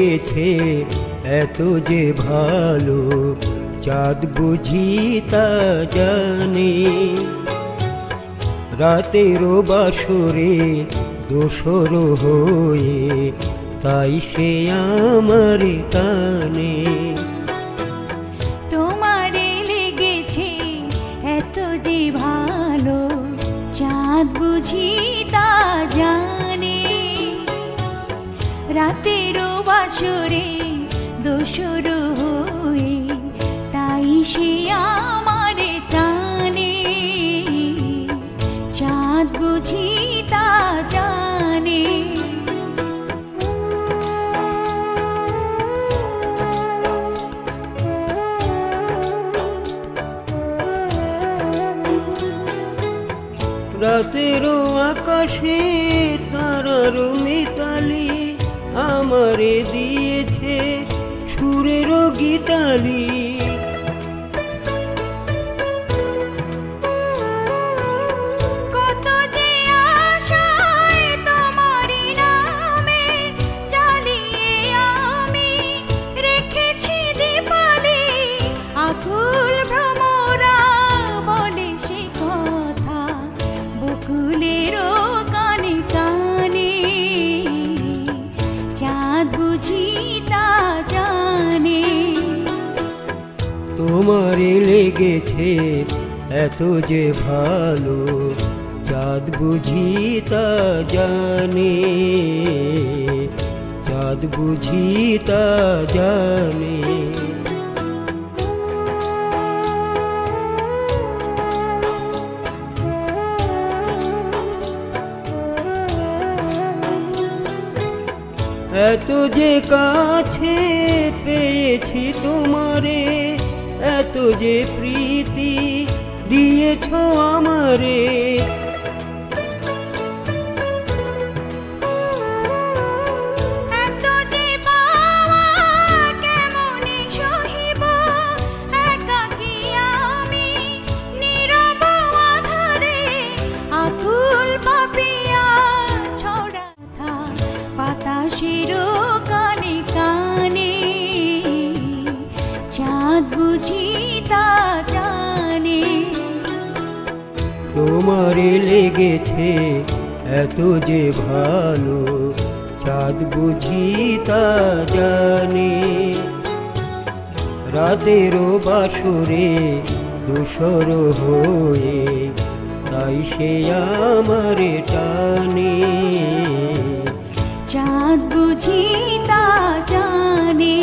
লেগেছে এত যে ভালো, চাঁদ বুঝি তা জানে। রাতেরও বাসরে দোসর হয়ে তাই সে আমার টানে। তোমারে লেগেছে এত যে ভালো, চাঁদ বুঝি তা জানে। রাতেরও বাসরে দোসর হয়ে তাই সে আমার টানে। চাঁদ বুঝি তা জানে। রাতেরও আকাশে তারার মিতালি আমারে দিয়েছে সুরেরও গীতালি। কত যে আশায় তোমারি নামে জ্বালিয়ে আমি রেখেছি দীপালি। আকুল ভ্রমরা বলে সে কথা বকুলেরও কানে কানে। চাঁদ বুঝি তা জানে। তোমারে লেগেছে এত যে ভালো, চাঁদ বুঝি তা জানে। চাঁদ বুঝি তা জানে। এত যে কাছে পেয়েছি তোমারে, এত যে প্রীতি দিয়েছ আমারে। এত যে পাওয়া কেমনে সহিব, একাকী আমি নীরব আধারে। আকুল পাপিয়া ছড়া বাতাসের কানে কানে। চাঁদ বুঝি তা জানে। তোমারে লেগেছে এত যে ভালো, চাঁদ বুঝি তা জানে। রাতেরও বাসরে দোসর হয়ে তাই সে আমার টানে। চাঁদ বুঝি তা জানে।